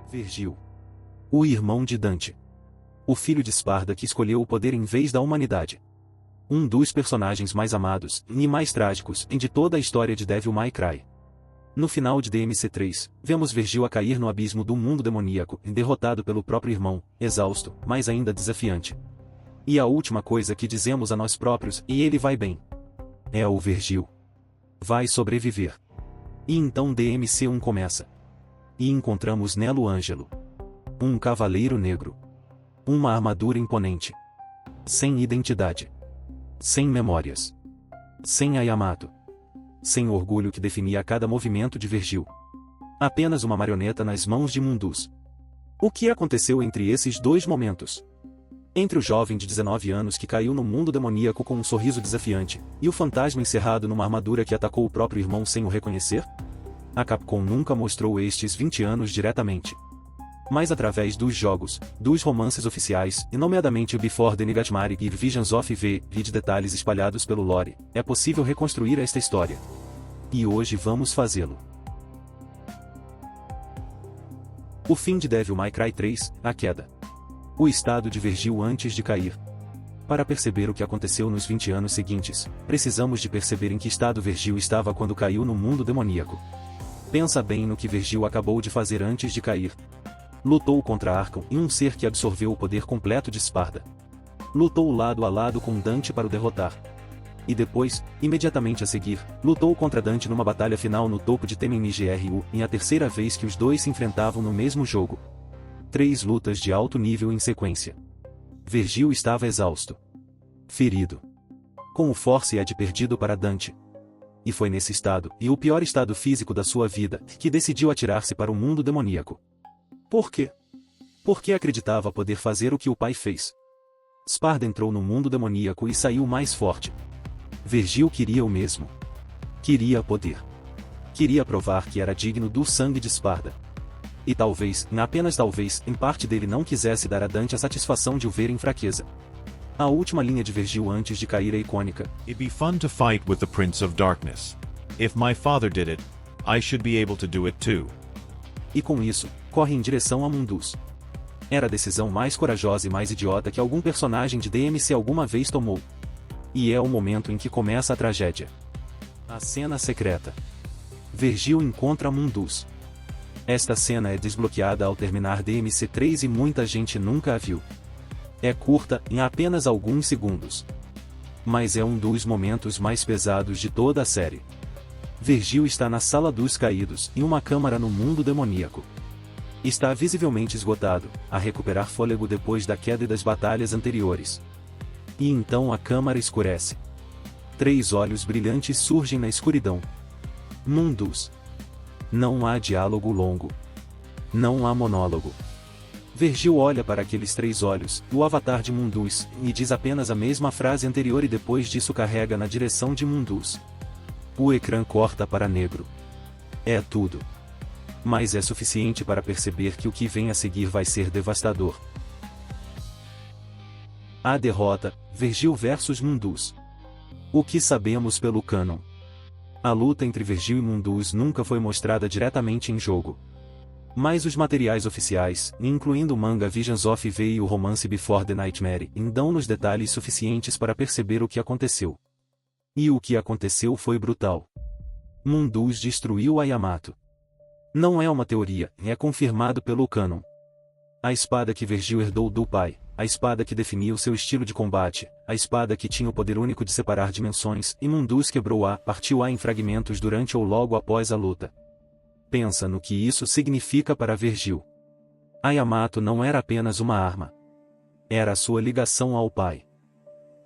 Vergil. O irmão de Dante. O filho de Esparda que escolheu o poder em vez da humanidade. Um dos personagens mais amados e mais trágicos de toda a história de Devil May Cry. No final de DMC3, vemos Vergil a cair no abismo do mundo demoníaco, derrotado pelo próprio irmão, exausto, mas ainda desafiante. E a última coisa que dizemos a nós próprios, e ele vai bem. É o Vergil. Vai sobreviver. E então DMC1 começa. E encontramos Nelo Ângelo. Um cavaleiro negro. Uma armadura imponente. Sem identidade. Sem memórias. Sem a Yamato. Sem o orgulho que definia cada movimento de Vergil. Apenas uma marioneta nas mãos de Mundus. O que aconteceu entre esses dois momentos? Entre o jovem de 19 anos que caiu no mundo demoníaco com um sorriso desafiante, e o fantasma encerrado numa armadura que atacou o próprio irmão sem o reconhecer? A Capcom nunca mostrou estes 20 anos diretamente. Mas através dos jogos, dos romances oficiais, e nomeadamente o Before the Nightingale e Visions of V, e de detalhes espalhados pelo lore, é possível reconstruir esta história. E hoje vamos fazê-lo. O fim de Devil May Cry 3, a queda. O estado de Vergil antes de cair. Para perceber o que aconteceu nos 20 anos seguintes, precisamos de perceber em que estado Vergil estava quando caiu no mundo demoníaco. Pensa bem no que Vergil acabou de fazer antes de cair. Lutou contra Archon e um ser que absorveu o poder completo de Esparda. Lutou lado a lado com Dante para o derrotar. E depois, imediatamente a seguir, lutou contra Dante numa batalha final no topo de Temminigru, em a terceira vez que os dois se enfrentavam no mesmo jogo. 3 lutas de alto nível em sequência. Vergil estava exausto. Ferido. Com o Force Edge perdido para Dante. E foi nesse estado, e o pior estado físico da sua vida, que decidiu atirar-se para o mundo demoníaco. Por quê? Porque acreditava poder fazer o que o pai fez. Esparda entrou no mundo demoníaco e saiu mais forte. Vergil queria o mesmo. Queria poder. Queria provar que era digno do sangue de Esparda. E talvez, apenas talvez, em parte dele não quisesse dar a Dante a satisfação de o ver em fraqueza. A última linha de Vergil antes de cair é icônica. It'd be fun to fight with the Prince of Darkness. If my father did it, I should be able to do it too. E com isso, corre em direção a Mundus. Era a decisão mais corajosa e mais idiota que algum personagem de DMC alguma vez tomou. E é o momento em que começa a tragédia. A cena secreta. Vergil encontra Mundus. Esta cena é desbloqueada ao terminar DMC3 e muita gente nunca a viu. É curta, em apenas alguns segundos. Mas é um dos momentos mais pesados de toda a série. Vergil está na Sala dos Caídos, em uma câmara no mundo demoníaco. Está visivelmente esgotado, a recuperar fôlego depois da queda e das batalhas anteriores. E então a câmara escurece. 3 olhos brilhantes surgem na escuridão. Mundus. Não há diálogo longo. Não há monólogo. Vergil olha para aqueles 3 olhos, o avatar de Mundus, e diz apenas a mesma frase anterior e depois disso carrega na direção de Mundus. O ecrã corta para negro. É tudo. Mas é suficiente para perceber que o que vem a seguir vai ser devastador. A derrota, Vergil versus Mundus. O que sabemos pelo cânon? A luta entre Vergil e Mundus nunca foi mostrada diretamente em jogo. Mas os materiais oficiais, incluindo o manga Visions of V e o romance Before the Nightmare, dão-nos detalhes suficientes para perceber o que aconteceu. E o que aconteceu foi brutal. Mundus destruiu a Yamato. Não é uma teoria, é confirmado pelo cânon. A espada que Vergil herdou do pai, a espada que definia o seu estilo de combate, a espada que tinha o poder único de separar dimensões, e Mundus quebrou-a, partiu-a em fragmentos durante ou logo após a luta. Pensa no que isso significa para Vergil. A Yamato não era apenas uma arma. Era a sua ligação ao pai.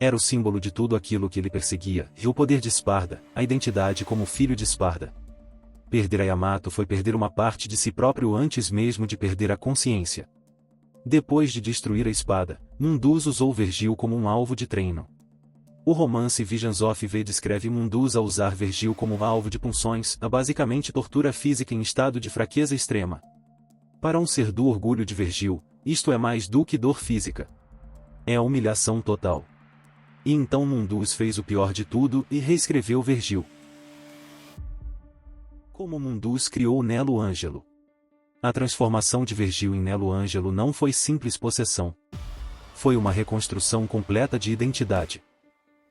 Era o símbolo de tudo aquilo que ele perseguia, e o poder de Esparda, a identidade como filho de Esparda. Perder a Yamato foi perder uma parte de si próprio antes mesmo de perder a consciência. Depois de destruir a espada, Mundus usou Vergil como um alvo de treino. O romance Visions of V descreve Mundus a usar Vergil como alvo de punções, a basicamente tortura física em estado de fraqueza extrema. Para um ser do orgulho de Vergil, isto é mais do que dor física. É a humilhação total. E então Mundus fez o pior de tudo e reescreveu Vergil. Como Mundus criou Nelo Ângelo. A transformação de Vergil em Nelo Ângelo não foi simples possessão. Foi uma reconstrução completa de identidade.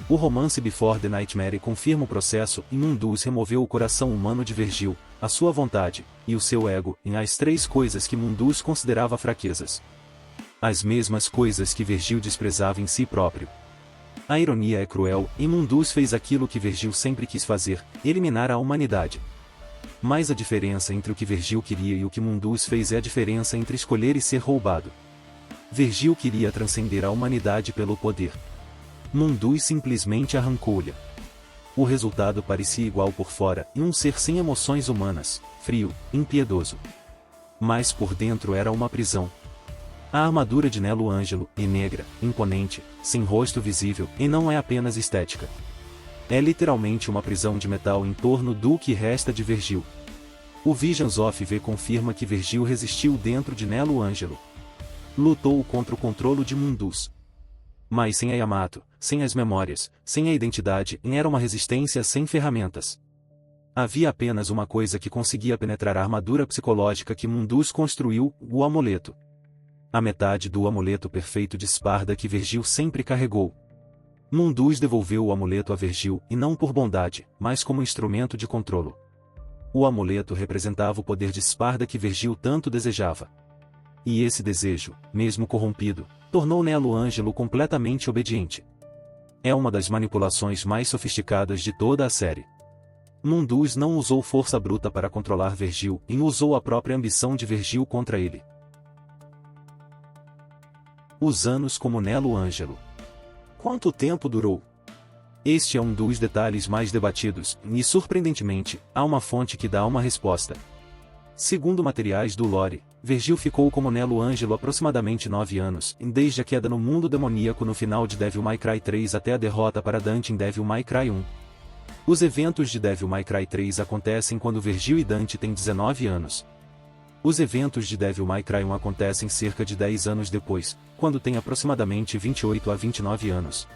O romance Before the Nightmare confirma o processo e Mundus removeu o coração humano de Vergil, a sua vontade, e o seu ego, em as três coisas que Mundus considerava fraquezas. As mesmas coisas que Vergil desprezava em si próprio. A ironia é cruel, e Mundus fez aquilo que Vergil sempre quis fazer, eliminar a humanidade. Mas a diferença entre o que Vergil queria e o que Mundus fez é a diferença entre escolher e ser roubado. Vergil queria transcender a humanidade pelo poder. Mundus simplesmente arrancou-lhe. O resultado parecia igual por fora, e um ser sem emoções humanas, frio, impiedoso. Mas por dentro era uma prisão. A armadura de Nelo Ângelo é negra, imponente, sem rosto visível, e não é apenas estética. É literalmente uma prisão de metal em torno do que resta de Vergil. O Visions of V confirma que Vergil resistiu dentro de Nelo Ângelo. Lutou contra o controle de Mundus. Mas sem a Yamato, sem as memórias, sem a identidade, era uma resistência sem ferramentas. Havia apenas uma coisa que conseguia penetrar a armadura psicológica que Mundus construiu, o amuleto. A metade do amuleto perfeito de Sparda que Vergil sempre carregou. Mundus devolveu o amuleto a Vergil, e não por bondade, mas como instrumento de controlo. O amuleto representava o poder de Sparda que Vergil tanto desejava. E esse desejo, mesmo corrompido, tornou Nelo Ângelo completamente obediente. É uma das manipulações mais sofisticadas de toda a série. Mundus não usou força bruta para controlar Vergil, e usou a própria ambição de Vergil contra ele. Os anos como Nelo Ângelo. Quanto tempo durou? Este é um dos detalhes mais debatidos, e surpreendentemente, há uma fonte que dá uma resposta. Segundo materiais do lore, Vergil ficou como Nelo Ângelo aproximadamente 9 anos, desde a queda no mundo demoníaco no final de Devil May Cry 3 até a derrota para Dante em Devil May Cry 1. Os eventos de Devil May Cry 3 acontecem quando Vergil e Dante têm 19 anos. Os eventos de Devil May Cry 1 acontecem cerca de 10 anos depois, quando tem aproximadamente 28 a 29 anos.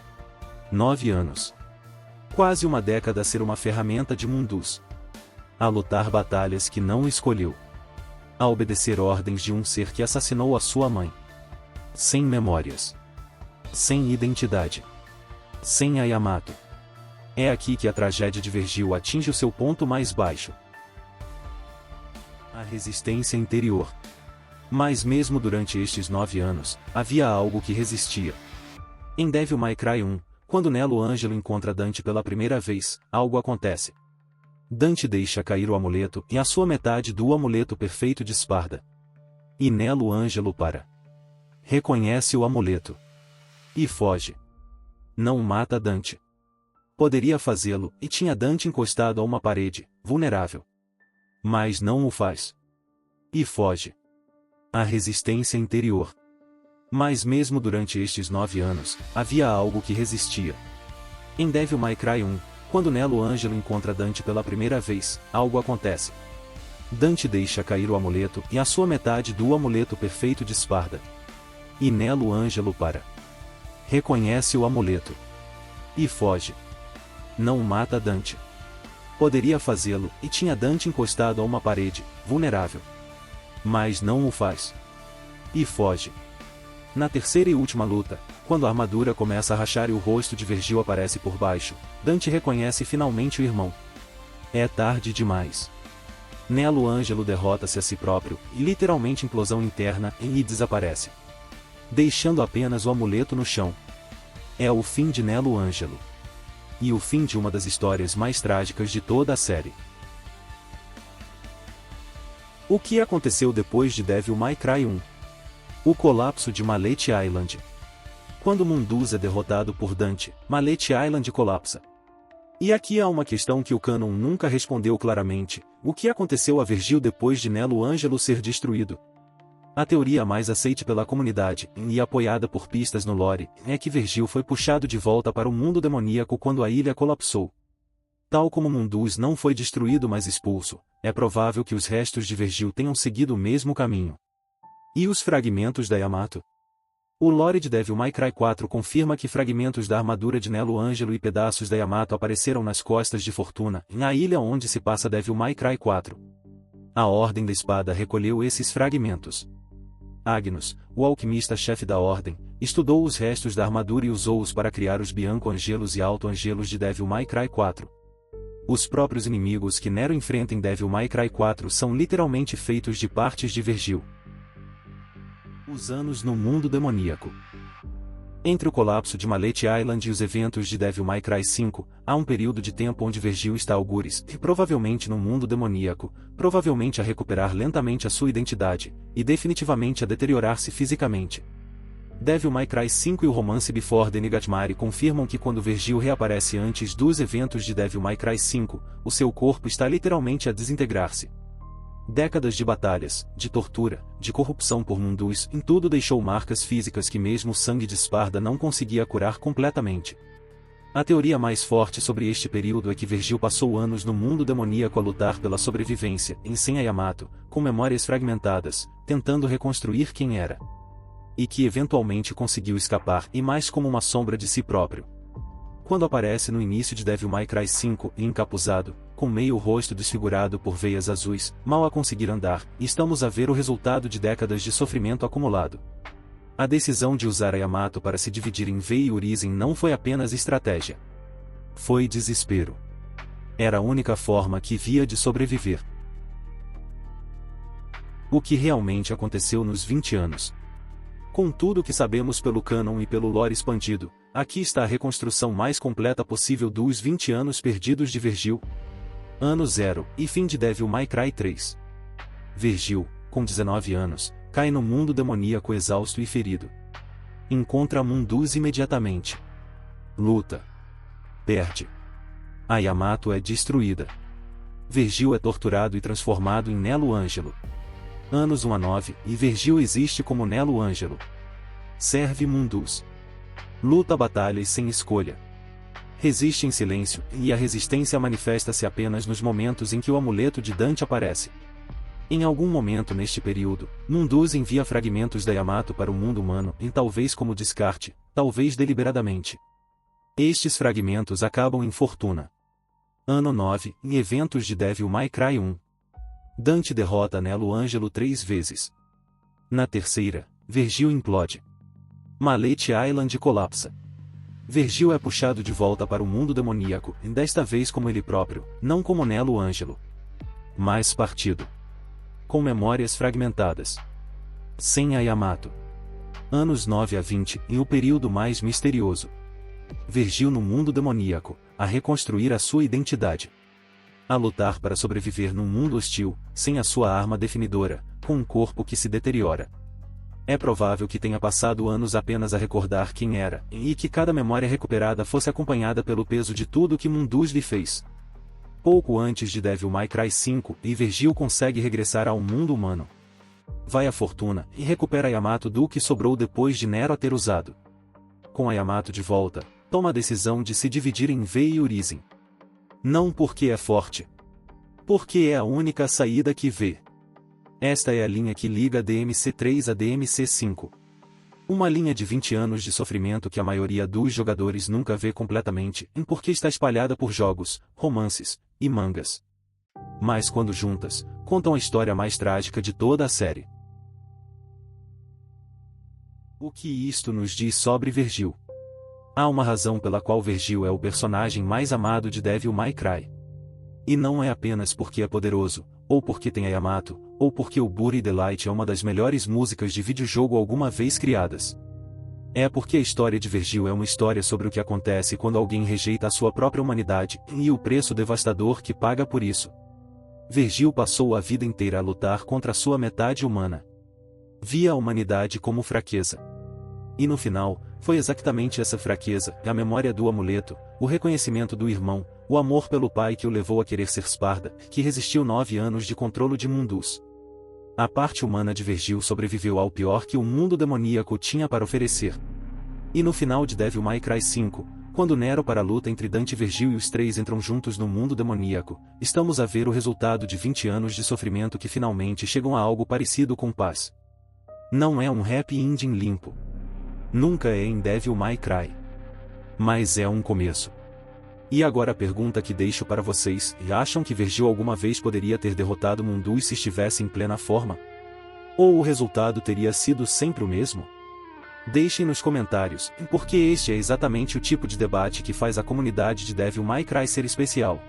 9 anos. Quase uma década a ser uma ferramenta de Mundus. A lutar batalhas que não escolheu. A obedecer ordens de um ser que assassinou a sua mãe. Sem memórias. Sem identidade. Sem a Yamato. É aqui que a tragédia de Vergil atinge o seu ponto mais baixo. A resistência interior. Mas mesmo durante estes 9 anos, havia algo que resistia. Em Devil May Cry 1, quando Nelo Ângelo encontra Dante pela primeira vez, algo acontece. Dante deixa cair o amuleto e a sua metade do amuleto perfeito de Sparda. E Nelo Ângelo para. Reconhece o amuleto. E foge. Não mata Dante. Poderia fazê-lo, e tinha Dante encostado a uma parede, vulnerável. Mas não o faz. E foge. A resistência interior. Mas mesmo durante estes 9 anos, havia algo que resistia. Em Devil May Cry 1, quando Nelo Ângelo encontra Dante pela primeira vez, algo acontece. Dante deixa cair o amuleto e a sua metade do amuleto perfeito de Sparda. E Nelo Ângelo para. Reconhece o amuleto. E foge. Não mata Dante. Poderia fazê-lo, e tinha Dante encostado a uma parede, vulnerável. Mas não o faz. E foge. Na terceira e última luta, quando a armadura começa a rachar e o rosto de Vergil aparece por baixo, Dante reconhece finalmente o irmão. É tarde demais. Nelo Ângelo derrota-se a si próprio, e literalmente implosão interna, e desaparece. Deixando apenas o amuleto no chão. É o fim de Nelo Ângelo. E o fim de uma das histórias mais trágicas de toda a série. O que aconteceu depois de Devil May Cry 1? O colapso de Mallet Island. Quando Mundus é derrotado por Dante, Mallet Island colapsa. E aqui há uma questão que o Canon nunca respondeu claramente: o que aconteceu a Vergil depois de Nelo Ângelo ser destruído? A teoria mais aceite pela comunidade, e apoiada por pistas no lore, é que Vergil foi puxado de volta para o mundo demoníaco quando a ilha colapsou. Tal como Mundus não foi destruído mas expulso, é provável que os restos de Vergil tenham seguido o mesmo caminho. E os fragmentos da Yamato? O lore de Devil May Cry 4 confirma que fragmentos da armadura de Nelo Ângelo e pedaços da Yamato apareceram nas costas de Fortuna, na ilha onde se passa Devil May Cry 4. A Ordem da Espada recolheu esses fragmentos. Agnus, o alquimista-chefe da Ordem, estudou os restos da armadura e usou-os para criar os Bianco Angelos e Alto Angelos de Devil May Cry 4. Os próprios inimigos que Nero enfrenta em Devil May Cry 4 são literalmente feitos de partes de Vergil. Os anos no mundo demoníaco. Entre o colapso de Mallet Island e os eventos de Devil May Cry 5, há um período de tempo onde Vergil está algures, e provavelmente no mundo demoníaco, provavelmente a recuperar lentamente a sua identidade, e definitivamente a deteriorar-se fisicamente. Devil May Cry 5 e o romance Before the Nightmare confirmam que quando Vergil reaparece antes dos eventos de Devil May Cry 5, o seu corpo está literalmente a desintegrar-se. Décadas de batalhas, de tortura, de corrupção por Mundus, em tudo deixou marcas físicas que mesmo o sangue de Sparda não conseguia curar completamente. A teoria mais forte sobre este período é que Vergil passou anos no mundo demoníaco a lutar pela sobrevivência, em Senha Yamato, com memórias fragmentadas, tentando reconstruir quem era. E que eventualmente conseguiu escapar, e mais como uma sombra de si próprio. Quando aparece no início de Devil May Cry 5, encapuzado, com meio rosto desfigurado por veias azuis, mal a conseguir andar, estamos a ver o resultado de décadas de sofrimento acumulado. A decisão de usar a Yamato para se dividir em V e Urizen não foi apenas estratégia. Foi desespero. Era a única forma que via de sobreviver. O que realmente aconteceu nos 20 anos? Com tudo o que sabemos pelo canon e pelo lore expandido, aqui está a reconstrução mais completa possível dos 20 anos perdidos de Vergil. Ano 0, e fim de Devil May Cry 3. Vergil, com 19 anos, cai no mundo demoníaco exausto e ferido. Encontra Mundus imediatamente. Luta. Perde. A Yamato é destruída. Vergil é torturado e transformado em Nelo Ângelo. Anos 1 a 9, e Vergil existe como Nelo Ângelo. Serve Mundus. Luta batalhas sem escolha. Resiste em silêncio, e a resistência manifesta-se apenas nos momentos em que o amuleto de Dante aparece. Em algum momento neste período, Mundus envia fragmentos da Yamato para o mundo humano, e talvez como descarte, talvez deliberadamente. Estes fragmentos acabam em fortuna. Ano 9, em eventos de Devil May Cry 1. Dante derrota Nelo Ângelo 3 vezes. Na terceira, Vergil implode. Mallet Island colapsa. Vergil é puxado de volta para o mundo demoníaco, e desta vez como ele próprio, não como Nelo Ângelo. Mas partido. Com memórias fragmentadas. Sem a Yamato. Anos 9 a 20, em o período mais misterioso. Vergil no mundo demoníaco, a reconstruir a sua identidade. A lutar para sobreviver num mundo hostil, sem a sua arma definidora, com um corpo que se deteriora. É provável que tenha passado anos apenas a recordar quem era, e que cada memória recuperada fosse acompanhada pelo peso de tudo que Mundus lhe fez. Pouco antes de Devil May Cry 5, Vergil consegue regressar ao mundo humano. Vai à fortuna, e recupera a Yamato do que sobrou depois de Nero a ter usado. Com a Yamato de volta, toma a decisão de se dividir em V e Urizen. Não porque é forte. Porque é a única saída que vê. Esta é a linha que liga a DMC3 a DMC5. Uma linha de 20 anos de sofrimento que a maioria dos jogadores nunca vê completamente, porque está espalhada por jogos, romances e mangas. Mas quando juntas, contam a história mais trágica de toda a série. O que isto nos diz sobre Vergil? Há uma razão pela qual Vergil é o personagem mais amado de Devil May Cry. E não é apenas porque é poderoso, ou porque tem a Yamato, ou porque o Buried the Light é uma das melhores músicas de videojogo alguma vez criadas. É porque a história de Vergil é uma história sobre o que acontece quando alguém rejeita a sua própria humanidade, e o preço devastador que paga por isso. Vergil passou a vida inteira a lutar contra a sua metade humana. Via a humanidade como fraqueza. E no final, foi exatamente essa fraqueza, a memória do amuleto, o reconhecimento do irmão, o amor pelo pai que o levou a querer ser Sparda, que resistiu 9 anos de controle de Mundus. A parte humana de Vergil sobreviveu ao pior que o mundo demoníaco tinha para oferecer. E no final de Devil May Cry 5, quando Nero para a luta entre Dante e Vergil e os três entram juntos no mundo demoníaco, estamos a ver o resultado de 20 anos de sofrimento que finalmente chegam a algo parecido com paz. Não é um happy ending limpo. Nunca é em Devil May Cry. Mas é um começo. E agora a pergunta que deixo para vocês: acham que Vergil alguma vez poderia ter derrotado Mundus se estivesse em plena forma? Ou o resultado teria sido sempre o mesmo? Deixem nos comentários, porque este é exatamente o tipo de debate que faz a comunidade de Devil May Cry ser especial.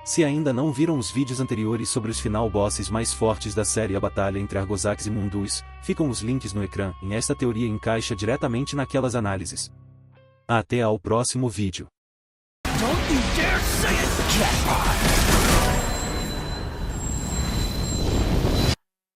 Se ainda não viram os vídeos anteriores sobre os final bosses mais fortes da série A Batalha entre Argosax e Mundus, ficam os links no ecrã, e esta teoria encaixa diretamente naquelas análises. Até ao próximo vídeo. Don't you dare say it, Jackpot!